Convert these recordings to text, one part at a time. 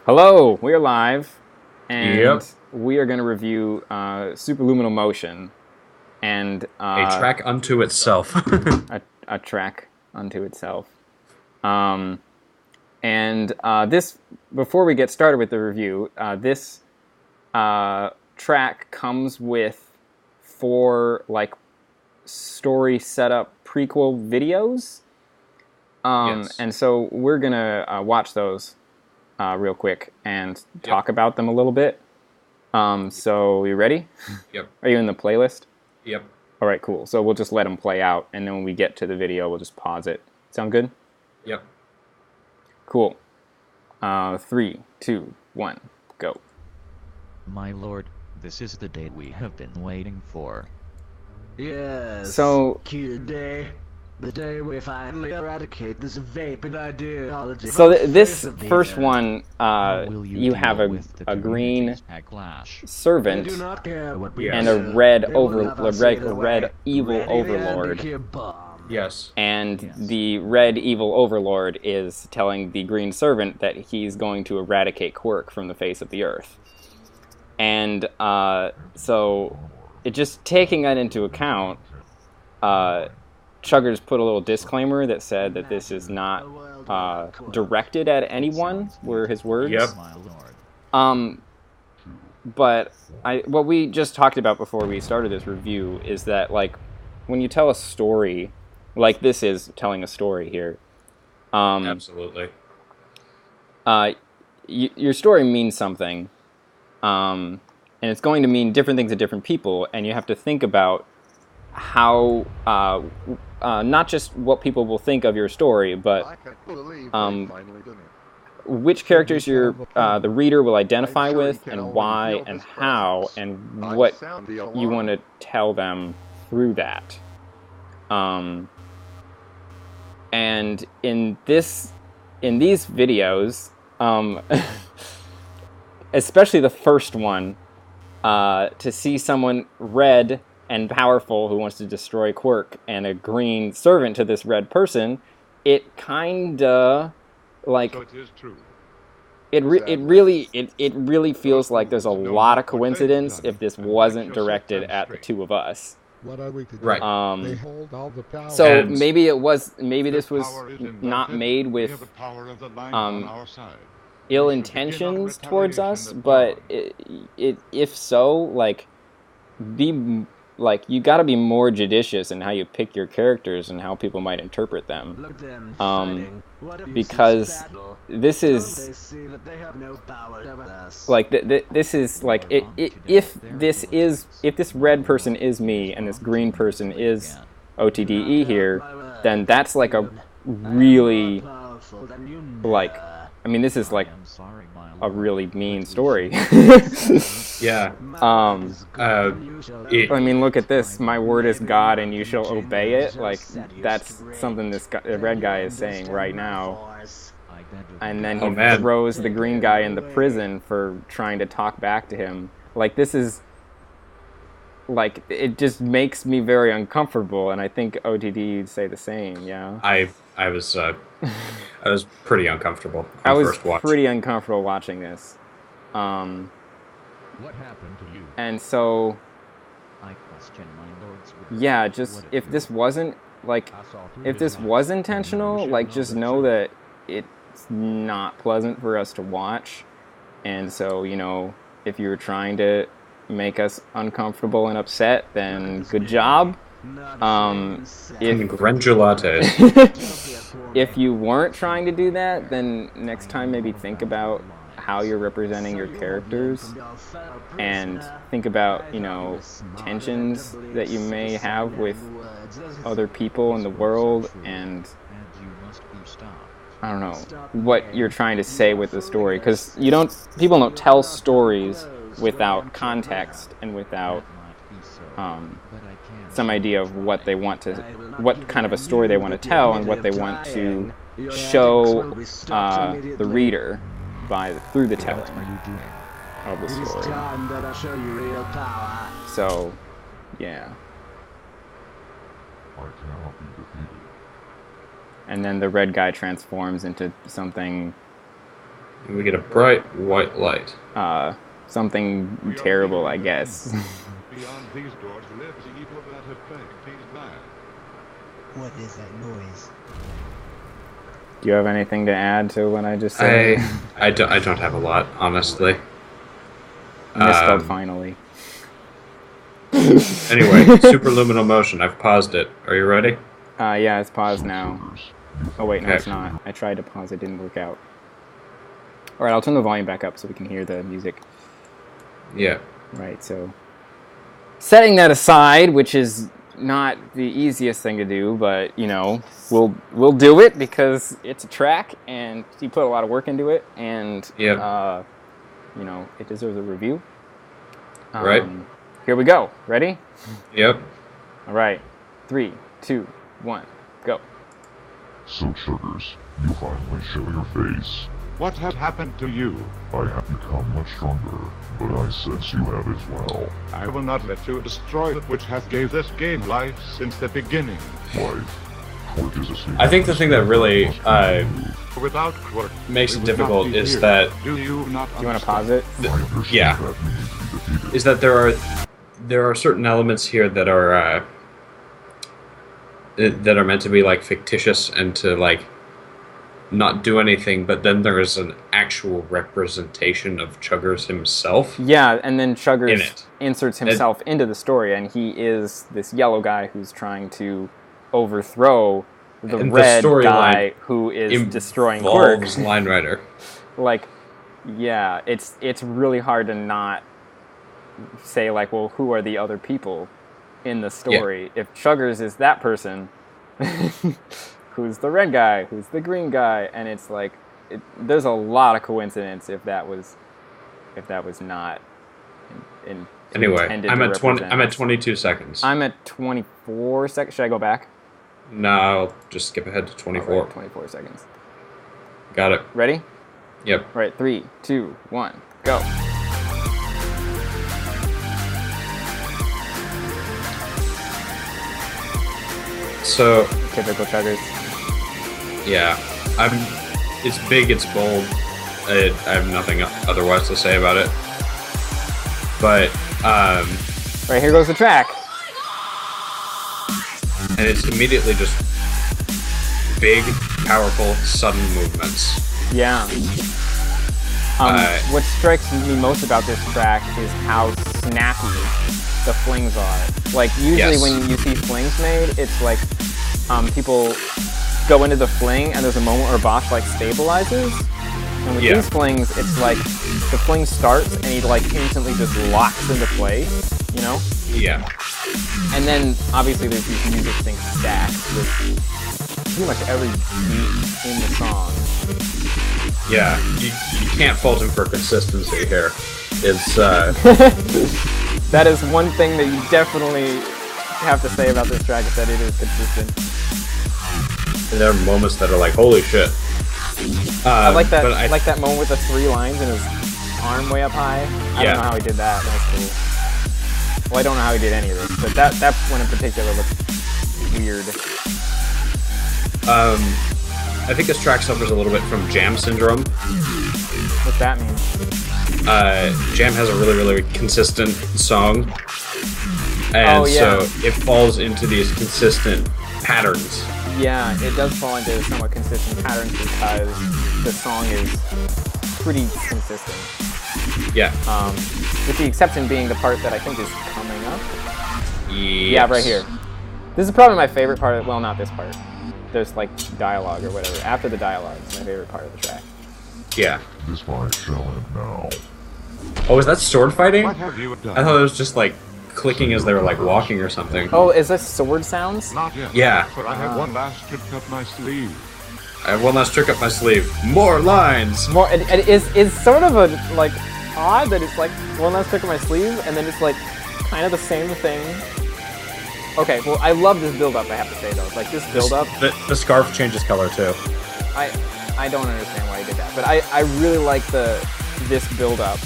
Hello, we're live, and Yep. we are going to review Superluminal Motion and A track unto itself. a track unto itself. Um, and this, before we get started with the review, this track comes with four story setup prequel videos, Yes. and so we're gonna watch those real quick and Yep. talk about them a little bit. So you ready? Yep. Are you in the playlist? Yep. All right, cool. So we'll just let them play out, and then when we get to the video, we'll just pause it. Sound good? Yep. Cool. 3, 2, 1, go. My lord, this is the day we have been waiting for. Yes. So- cute day. The day we finally eradicate this vapid ideology. So from the this face of the first earth. one, How will you have deal with the a green community's backlash? They servant do not care what we Yes. and a do. red They will over never a see red, the a red way. evil Ready the overlord. nuclear bomb. Yes. And Yes. the red evil overlord is telling the green servant that he's going to eradicate quirk from the face of the earth. And so, it just taking that into account, Chuggers put a little disclaimer that said that this is not directed at anyone, were his words. Yep. My lord. But what we just talked about before we started this review is that, like, when you tell a story, like this is telling a story here, Absolutely. your story means something, and it's going to mean different things to different people, and you have to think about how, not just what people will think of your story, but I can't believe they um, finally done it. which characters the reader will identify I'm sure with, you can and already why, feel and this how, process. and I what sound the you alarm. want to tell them through that. And in these videos, especially the first one, to see someone red and powerful who wants to destroy quirk and a green servant to this red person, it kinda like So it is true. it really feels like there's a lot of coincidence if this wasn't directed at the two of us. What are we to do? Right. They hold all the power. So And- maybe this was Power is in not Belfast. made We with have the power of the line on our side. ill We should begin our intentions towards us, retaliation at but dawn. if so, like, you got to be more judicious in how you pick your characters and how people might interpret them. Look at them Um, fighting. What a because useless battle. this Don't is they see that they have no power over us? like this is like if this red person is me and this green person is OTDE here, then that's like a really, like, I mean, this is like I am sorry, my a lord, really but mean we story. Yeah. I mean, look at this. My word is God, and you shall obey it. Like, that's something the red guy is saying right now. I beg of And you, then Oh, he man. throws the green guy in the prison for trying to talk back to him. Like, this is, like, it just makes me very uncomfortable, and I think OTD would say the same, yeah? I was pretty uncomfortable I on was first watch. pretty uncomfortable watching this. What happened to you? And so, I question my lord's word. yeah, just, What if this wasn't, like, I saw through if his this lies. was intentional, like, just know that it's not pleasant for us to watch. And so, you know, if you were trying to make us uncomfortable and upset, then good job. If Congratulates. if you weren't trying to do that, then next time maybe think about how you're representing your characters, and think about, you know, tensions that you may have with other people in the world, and And you must be stopped. I don't know what you're trying to say with the story, because people don't tell stories without context and without That might be so, um, but I can some idea of what they want to, what kind of a story they want to tell, and what they want to show the reader through the telling What are you doing? of the It is story. time that I show you real power. So, yeah. I cannot be defeated. And then the red guy transforms into something And we get a bright white light. Something terrible, I guess. Beyond these doors lives the evil that have plagued these lands. What is that noise? Do you have anything to add to what I just said? I don't have a lot, honestly. Misspelled finally. Anyway, Superluminal motion. I've paused it. Are you ready? Yeah, it's paused now. Oh wait, no, Okay. it's not. I tried to pause, it didn't work out. Alright, I'll turn the volume back up so we can hear the music. Yeah. Right, so... Setting that aside, which is not the easiest thing to do, but, you know, we'll do it because it's a track, and you put a lot of work into it, and, you know, it deserves a review. Right. Here we go. Ready? Yep. Alright. 3, 2, 1, go. So, Chuggers, you finally show your face. What has happened to you? I have become much stronger, but I sense you have as well. I will not let you destroy that which hath gave this game life since the beginning. Life. Quirk is a secret. I think the thing that really Without Quirk, makes we it would difficult not be is here. that Do you not Do you want to pause understand? it? I understand yeah. that needs to be defeated. is that there are certain elements here that are meant to be like fictitious and to like not do anything, but then there is an actual representation of Chuggers himself. Yeah, and then In Chuggers it. inserts himself into the story, and he is this yellow guy who's trying to overthrow the And the red storyline guy who is destroying Quirk. Involves Line Rider. Like, yeah, it's really hard to not say, like, well, who are the other people in the story? If Chuggers is that person, who's the red guy, who's the green guy, and it's like, there's a lot of coincidence if that was not Anyway, intended I'm to at 20. represent I'm at us. 22 seconds. I'm at 24 seconds. Should I go back? No, I'll just skip ahead to 24. Right, 24 seconds. Got it. Ready? Yep. All right, 3, 2, 1, go. So Typical Chuggers. yeah, It's big. It's bold. I have nothing otherwise to say about it. But Right, here goes the track. and it's immediately just big, powerful, sudden movements. Yeah. What strikes me most about this track is how snappy the flings are. Like, usually Yes. when you see flings made, it's like people go into the fling and there's a moment where a boss like stabilizes. And with these flings, it's like the fling starts and he like instantly just locks into place, you know? Yeah. And then obviously there's these music sync stacks with pretty much every beat in the song. Yeah. You can't fault him for consistency here. It's That is one thing that you definitely have to say about this track, is that it is consistent. there are moments that are like, holy shit. I like that. but I like that moment with the 3 lines and his arm way up high. I don't know how he did that. That's cool. Well, I don't know how he did any of this, but that one in particular looked weird. I think this track suffers a little bit from jam syndrome. What's that mean? Jam has a really, really consistent song. And so it falls into these consistent patterns. Yeah, it does fall into somewhat consistent patterns because the song is pretty consistent. Yeah. With the exception being the part that I think is coming up. Yes. Yeah, right here. This is probably my favorite part of, well, not this part. There's like dialogue or whatever. After the dialogue is my favorite part of the track. Yeah. This fight shall end now. Oh, is that sword fighting? What have you done? I thought it was just like clicking as they were like walking or something. Oh, is this sword sounds? Not yet. Yeah. For I have one last trick up my sleeve. I have one last trick up my sleeve. More lines! More, and it's sort of a, like, odd that it's like one last trick of my sleeve, and then it's like kind of the same thing. Okay, well, I love this build-up, I have to say, though. Like, this build-up, The scarf changes color too. I don't understand why I did that, but I really like this build-up.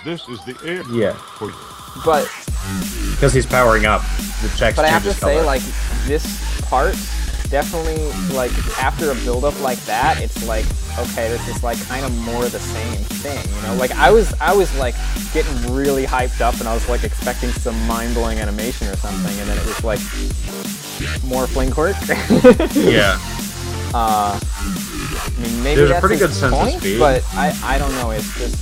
This is the air Yeah. for you. But Because he's powering up, the text I have to changes say, color. like, this part definitely, like, after a build-up like that, it's like, okay, this is, like, kind of more the same thing, you know? Like, I was like, getting really hyped up, and I was, like, expecting some mind-blowing animation or something, and then it was, like, more fling quirk. Yeah. I mean, maybe There's that's a pretty good his sense point, of speed. but I don't know, it's just...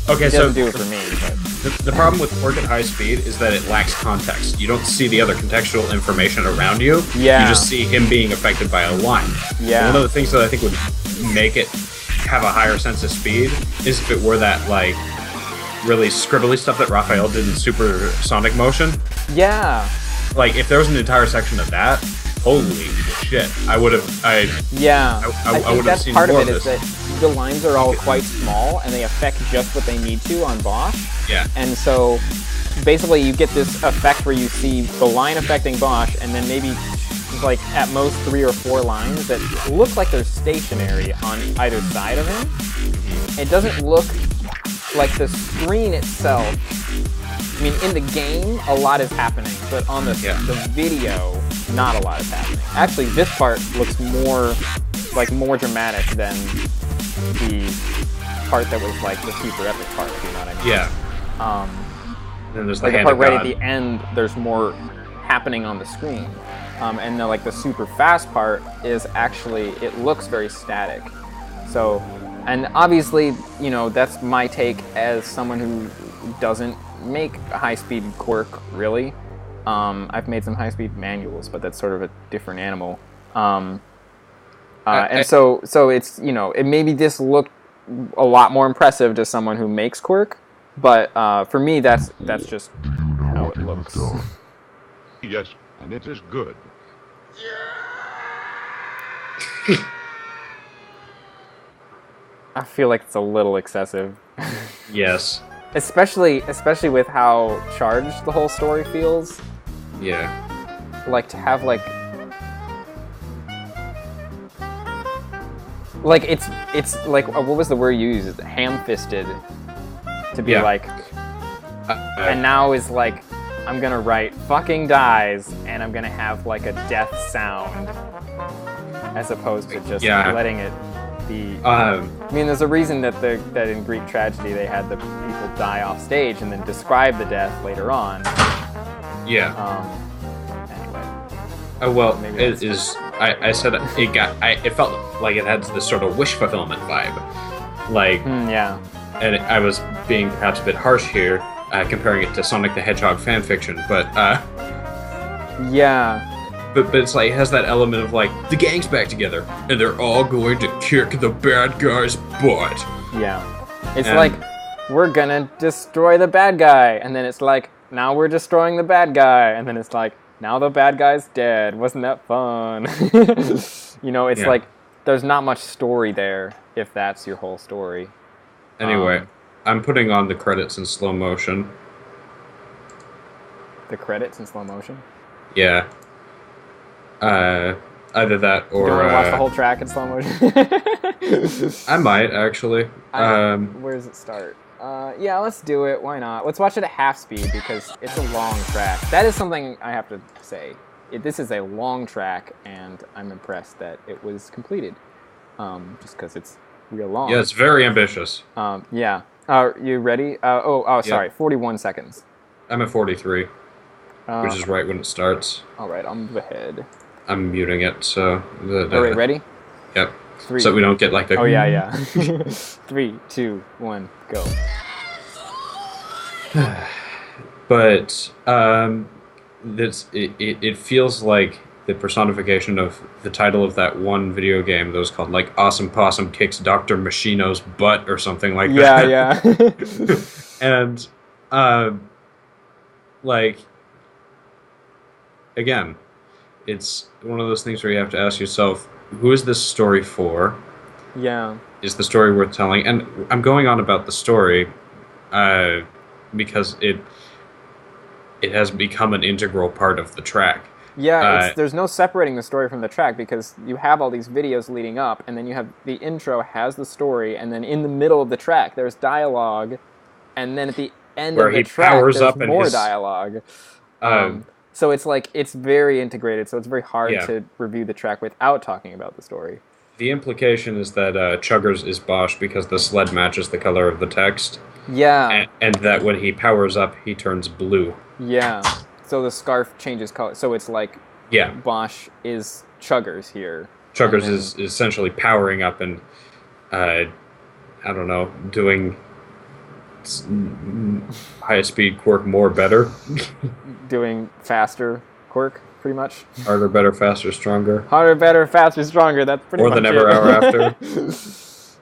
Okay, it so doesn't do it for me, but... the problem with quirk at high speed is that it lacks context. You don't see the other contextual information around you. Yeah. You just see him being affected by a line. Yeah. One of the things that I think would make it have a higher sense of speed is if it were that, like, really scribbly stuff that Raphael did in Supersonic Motion. Yeah. Like, if there was an entire section of that, holy shit, I would have. Yeah, I think would have that's seen part of more it of is this. that the lines are all quite small and they affect just what they need to on Bosch. Yeah. And so basically you get this effect where you see the line affecting Bosch and then maybe like at most 3 or 4 lines that look like they're stationary on either side of him. It doesn't look like the screen itself. I mean, in the game, a lot is happening, but on the video, not a lot is happening. Actually, this part looks more dramatic than the part that was like the super epic part, if you know what I mean. Yeah. And then there's the like the hand part of right God. at the end, there's more happening on the screen. And the, like the super fast part is actually, it looks very static. So, and obviously, you know, that's my take as someone who doesn't make a high-speed quirk, really. I've made some high-speed manuals, but that's sort of a different animal. So it's, you know, it maybe this looked a lot more impressive to someone who makes quirk, but for me, that's just how it looks. Yes, and it is good. I feel like it's a little excessive. Yes. Especially with how charged the whole story feels. Yeah. Like to have like it's like what was the word you used? Ham-fisted. To be like, and now is like, I'm gonna write fucking dies, and I'm gonna have like a death sound, as opposed to just letting it be. I mean, there's a reason that that in Greek tragedy they had the people die off stage and then describe the death later on. Yeah. Anyway. Well, it is. I said it felt like it had this sort of wish fulfillment vibe, like. Yeah. And I was being perhaps a bit harsh here, comparing it to Sonic the Hedgehog fanfiction, but yeah. But it's like it has that element of like the gang's back together and they're all going to kick the bad guy's butt. Yeah. It's like we're gonna destroy the bad guy, and then it's like now we're destroying the bad guy, and then it's like now the bad guy's dead. Wasn't that fun? You know, it's like there's not much story there if that's your whole story. Anyway, I'm putting on the credits in slow motion. The credits in slow motion? Yeah. Either that or... You want to watch the whole track in slow motion? I might, actually. Where does it start? Yeah, let's do it. Why not? Let's watch it at half speed because it's a long track. That is something I have to say. This is a long track, and I'm impressed that it was completed. Just because it's real long. Yeah, it's very ambitious. Yeah. Are you ready? Sorry. 41 seconds. I'm at 43, which is right when it starts. All right, I'll move ahead. I'm muting it, so... All right, ready? Yep. So we don't get like the... Oh, yeah. 3, 2, 1, go. But it feels like the personification of the title of that one video game that was called like Awesome Possum Kicks Dr. Machino's Butt or something like that. Yeah. And like again, it's one of those things where you have to ask yourself, who is this story for? Yeah. Is the story worth telling? And I'm going on about the story because it has become an integral part of the track. Yeah, there's no separating the story from the track because you have all these videos leading up, and then you have the intro has the story, and then in the middle of the track there's dialogue, and then at the end of the track there's more dialogue. So it's like it's very integrated. So it's very hard Yeah. to review the track without talking about the story. The implication is that Chuggers is Bosch because the sled matches the color of the text, Yeah, and that when he powers up, he turns blue. yeah. So the scarf changes color. So it's like Yeah, Bosch is Chuggers here. Chuggers And then- is essentially powering up and, I don't know, doing high speed quirk more better, doing faster quirk, pretty much. harder, better, faster, stronger. Harder, better, faster, stronger. That's pretty Or much the never it. hour after.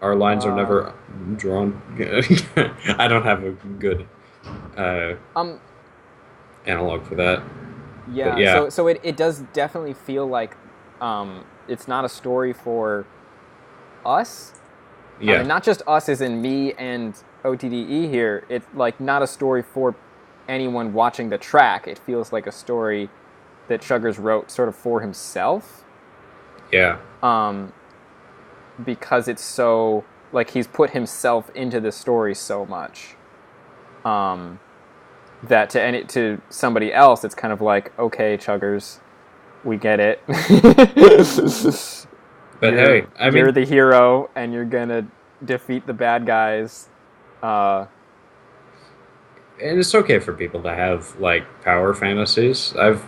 Our lines are never drawn. I don't have a good analog for that. Yeah. But yeah. So it does definitely feel like it's not a story for us. Yeah. I mean, not just us as in me and OTDE here. It's like not a story for anyone watching the track. It feels like a story that Chuggers wrote sort of for himself. Yeah. Because it's so like he's put himself into the story so much. That to somebody else, it's kind of like, okay, Chuggers, we get it. But hey, I mean, you're the hero, and you're gonna defeat the bad guys. and it's okay for people to have like power fantasies. I've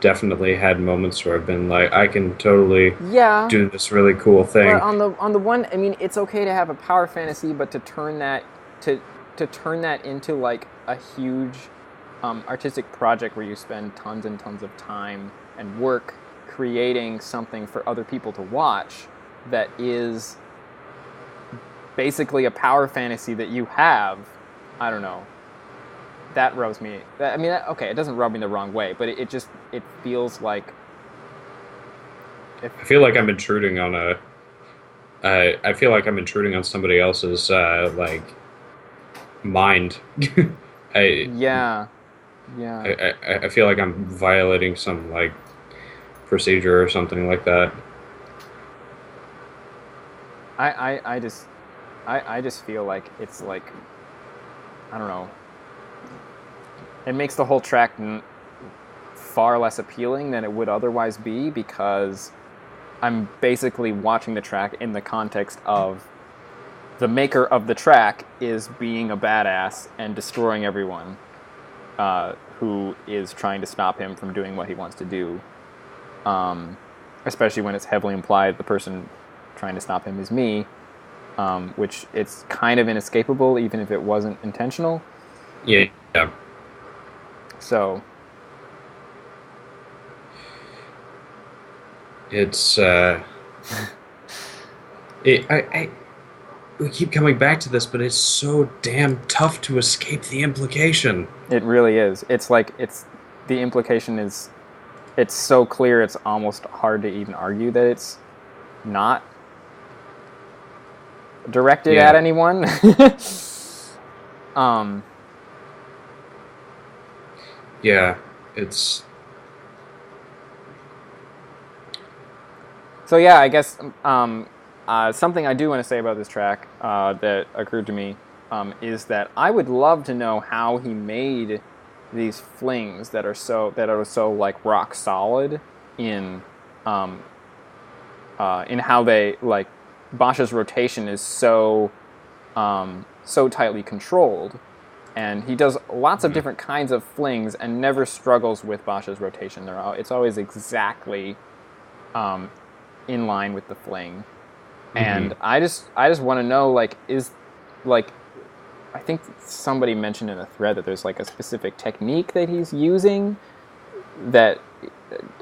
definitely had moments where I've been like, I can totally Yeah. do this really cool thing. But on the one, I mean, it's okay to have a power fantasy, but to turn that into like a huge artistic project where you spend tons and tons of time and work creating something for other people to watch that is basically a power fantasy that you have, I don't know. That rubs me. I mean, okay, it doesn't rub me the wrong way, but it feels like. I feel like I'm intruding on I feel like I'm intruding on somebody else's like mind. Yeah. I feel like I'm violating some like procedure or something like that. I just feel like it's like, I don't know. It makes the whole track far less appealing than it would otherwise be because I'm basically watching the track in the context of the maker of the track is being a badass and destroying everyone who is trying to stop him from doing what he wants to do. Especially when it's heavily implied the person trying to stop him is me, which it's kind of inescapable even if it wasn't intentional. Yeah. So it's we keep coming back to this, but it's so damn tough to escape the implication. it really is. It's like the implication is it's so clear it's almost hard to even argue that it's not directed at anyone. Yeah, it's So yeah, I guess something I do want to say about this track that occurred to me is that I would love to know how he made these flings that are so like rock solid in how they like Bosch's rotation is so tightly controlled, and he does lots of different kinds of flings and never struggles with Bosch's rotation. It's always exactly in line with the fling. And I just want to know, like, I think somebody mentioned in a thread that there's like a specific technique that he's using that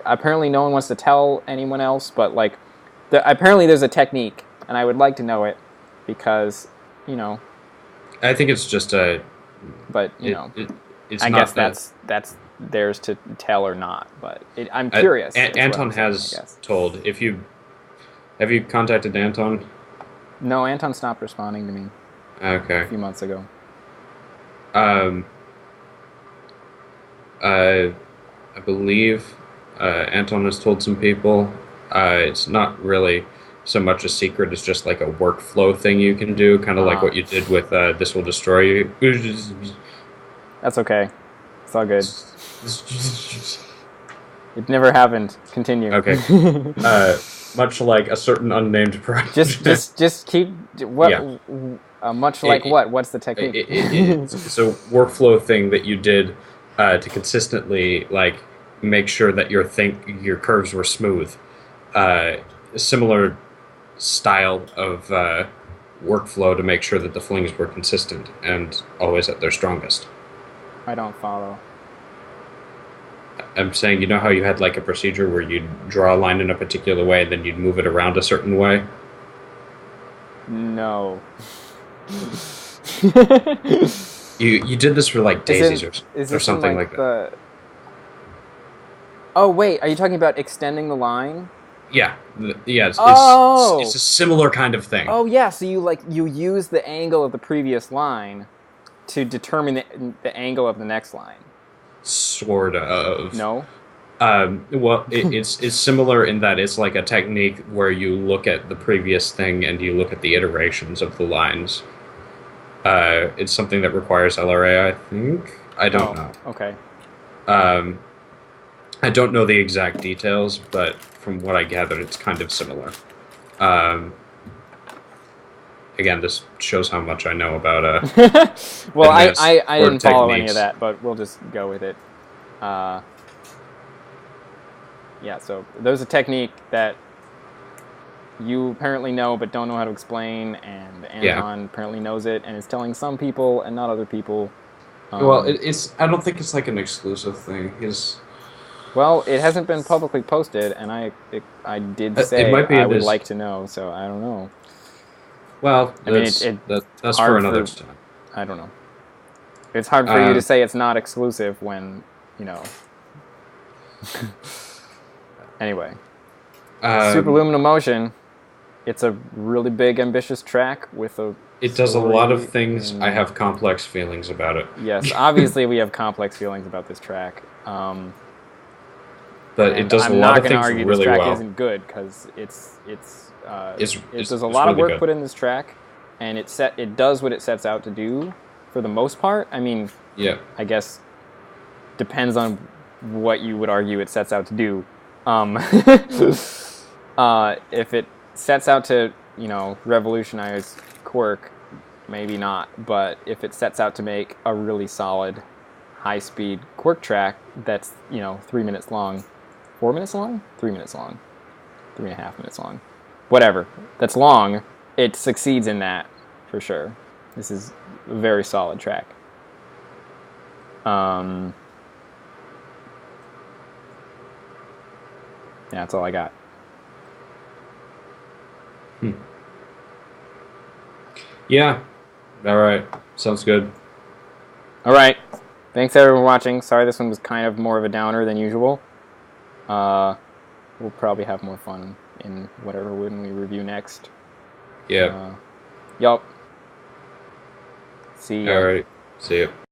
apparently no one wants to tell anyone else, but like apparently there's a technique, and I would like to know it because, you know. I think it's just a. But it's I not guess that's theirs to tell or not. But I'm curious. Anton has told. Have you contacted Anton? No, Anton stopped responding to me Okay. a few months ago. I believe Anton has told some people. It's not really so much a secret. It's just like a workflow thing you can do, kind of like what you did with This Will Destroy You. That's okay. It's all good. It never happened. Continue. Okay. Much like a certain unnamed project. just keep what. Yeah. Much like what? What's the technique? It's a workflow thing that you did to consistently like make sure that your curves were smooth. Similar style of workflow to make sure that the flings were consistent and always at their strongest. I don't follow. I'm saying, you know how you had like a procedure where you'd draw a line in a particular way and then you'd move it around a certain way? No. You did this for like daisies or something like that. Oh wait, are you talking about extending the line? Yeah, it's a similar kind of thing. Oh yeah, so you use the angle of the previous line to determine the angle of the next line. Sort of. No. Well, it's similar in that it's like a technique where you look at the previous thing and you look at the iterations of the lines. It's something that requires LRA, I think. I don't know. Okay. I don't know the exact details, but from what I gathered, it's kind of similar. Again, this shows how much I know about well, I didn't follow any of that, but we'll just go with it. Yeah, so there's a technique that you apparently know but don't know how to explain, and Anton apparently knows it and is telling some people and not other people. Well, I don't think it's like an exclusive thing. Well, it hasn't been publicly posted, and I did say I would like to know, so I don't know. Well, that's for another time. I don't know. It's hard for you to say it's not exclusive when, you know. Anyway. Superluminal Motion, it's a really big, ambitious track with a... It does a lot of things. I have complex feelings about it. Yes, obviously we have complex feelings about this track. But it does a lot of things really well. I'm not going to argue this track isn't good, because there's a lot of work put in this track, and it does what it sets out to do for the most part. I mean, yeah, I guess depends on what you would argue it sets out to do. If it sets out to, you know, revolutionize quirk, maybe not. But if it sets out to make a really solid, high-speed quirk track that's, you know, 3 minutes long, 4 minutes long, 3 minutes long, 3.5 minutes long, whatever, that's long, it succeeds in that for sure. This is a very solid track. Yeah, that's all I got. Yeah. All right. Sounds good. All right. Thanks everyone for watching. Sorry this one was kind of more of a downer than usual. We'll probably have more fun in whatever when we review next. Yeah. Yup. See ya. All right. See ya.